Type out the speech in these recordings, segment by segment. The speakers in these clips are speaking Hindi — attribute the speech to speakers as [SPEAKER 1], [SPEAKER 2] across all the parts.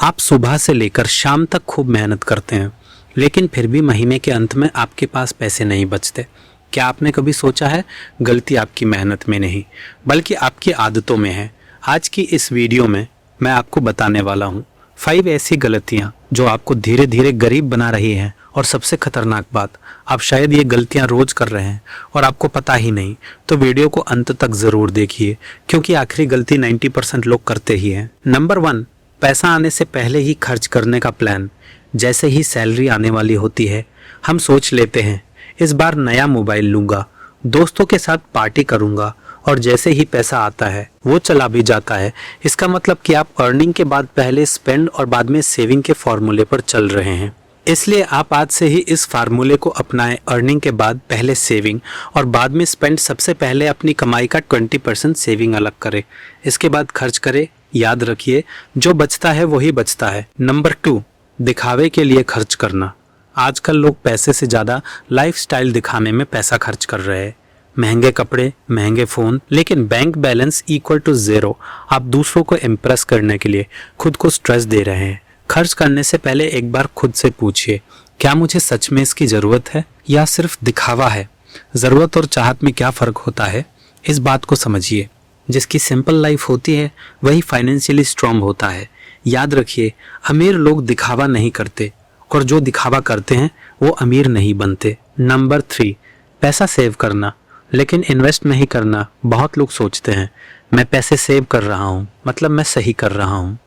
[SPEAKER 1] आप सुबह से लेकर शाम तक खूब मेहनत करते हैं, लेकिन फिर भी महीने के अंत में आपके पास पैसे नहीं बचते। क्या आपने कभी सोचा है गलती आपकी मेहनत में नहीं बल्कि आपकी आदतों में है? आज की इस वीडियो में मैं आपको बताने वाला हूँ 5 ऐसी गलतियाँ जो आपको धीरे धीरे गरीब बना रही हैं। और सबसे खतरनाक बात, आप शायद ये गलतियाँ रोज कर रहे हैं और आपको पता ही नहीं। तो वीडियो को अंत तक ज़रूर देखिए, क्योंकि आखिरी गलती 90% लोग करते ही हैं। नंबर 1, पैसा आने से पहले ही खर्च करने का प्लान। जैसे ही सैलरी आने वाली होती है, हम सोच लेते हैं इस बार नया मोबाइल लूँगा, दोस्तों के साथ पार्टी करूँगा, और जैसे ही पैसा आता है वो चला भी जाता है। इसका मतलब कि आप अर्निंग के बाद पहले स्पेंड और बाद में सेविंग के फॉर्मूले पर चल रहे हैं। इसलिए आप आज से ही इस फार्मूले को अपनाएं। अर्निंग के बाद पहले सेविंग और बाद में स्पेंड। सबसे पहले अपनी कमाई का 20% सेविंग अलग करें, इसके बाद खर्च करें। याद रखिए, जो बचता है वही बचता है। नंबर 2, दिखावे के लिए खर्च करना। आजकल लोग पैसे से ज़्यादा लाइफस्टाइल दिखाने में पैसा खर्च कर रहे हैं। महंगे कपड़े, महंगे फ़ोन, लेकिन बैंक बैलेंस इक्वल टू 0। आप दूसरों को इम्प्रेस करने के लिए खुद को स्ट्रेस दे रहे हैं। खर्च करने से पहले एक बार खुद से पूछिए, क्या मुझे सच में इसकी ज़रूरत है या सिर्फ दिखावा है? ज़रूरत और चाहत में क्या फ़र्क होता है, इस बात को समझिए। जिसकी सिंपल लाइफ होती है वही फाइनेंशियली स्ट्रॉन्ग होता है। याद रखिए, अमीर लोग दिखावा नहीं करते और जो दिखावा करते हैं वो अमीर नहीं बनते। नंबर 3, पैसा सेव करना लेकिन इन्वेस्ट नहीं करना। बहुत लोग सोचते हैं मैं पैसे सेव कर रहा हूँ मतलब मैं सही कर रहा हूँ,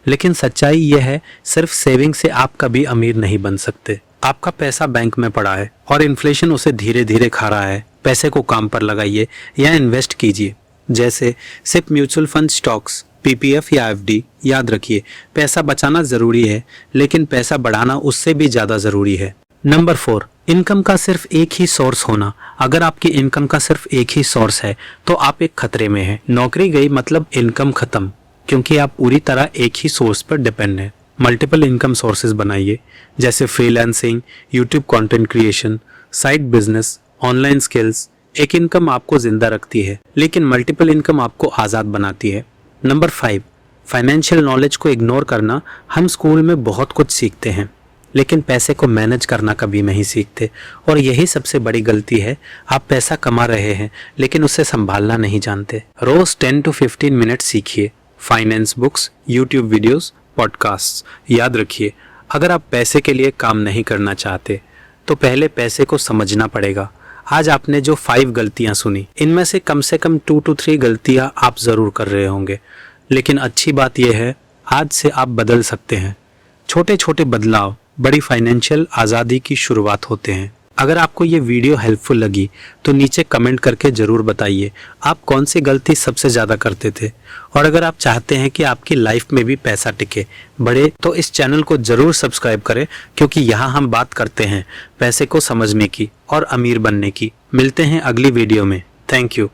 [SPEAKER 1] लेकिन सच्चाई यह है सिर्फ सेविंग से आप कभी अमीर नहीं बन सकते। आपका पैसा बैंक में पड़ा है और इन्फ्लेशन उसे धीरे धीरे खा रहा है। पैसे को काम पर लगाइए या इन्वेस्ट कीजिए, जैसे सिर्फ म्यूचुअल फंड, स्टॉक्स, पीपीएफ या एफडी। याद रखिए, पैसा बचाना ज़रूरी है लेकिन पैसा बढ़ाना उससे भी ज़्यादा ज़रूरी है। नंबर 4, इनकम का सिर्फ एक ही सोर्स होना। अगर आपकी इनकम का सिर्फ एक ही सोर्स है तो आप एक खतरे में हैं। नौकरी गई मतलब इनकम खत्म, क्योंकि आप पूरी तरह एक ही सोर्स पर डिपेंड हैं। मल्टीपल इनकम सोर्सेज बनाइए, जैसे freelancing, YouTube content creation, side business, online skills. एक इनकम आपको जिंदा रखती है लेकिन मल्टीपल इनकम आपको आज़ाद बनाती है। नंबर 5, फाइनेंशियल नॉलेज को इग्नोर करना। हम स्कूल में बहुत कुछ सीखते हैं लेकिन पैसे को मैनेज करना कभी नहीं सीखते, और यही सबसे बड़ी गलती है। आप पैसा कमा रहे हैं लेकिन उसे संभालना नहीं जानते। रोज 10 to 15 मिनट सीखिए, finance books, YouTube videos, podcast. याद रखिए, अगर आप पैसे के लिए काम नहीं करना चाहते तो पहले पैसे को समझना पड़ेगा। आज आपने जो 5 गलतियां सुनी, इनमें से कम 2 to 3 गलतियां आप ज़रूर कर रहे होंगे, लेकिन अच्छी बात यह है आज से आप बदल सकते हैं। छोटे छोटे बदलाव बड़ी फाइनेंशियल आज़ादी की शुरुआत होते हैं। अगर आपको ये वीडियो हेल्पफुल लगी तो नीचे कमेंट करके ज़रूर बताइए आप कौन सी गलती सबसे ज़्यादा करते थे। और अगर आप चाहते हैं कि आपकी लाइफ में भी पैसा टिके, बढ़े, तो इस चैनल को ज़रूर सब्सक्राइब करें, क्योंकि यहाँ हम बात करते हैं पैसे को समझने की और अमीर बनने की। मिलते हैं अगली वीडियो में। Thank you.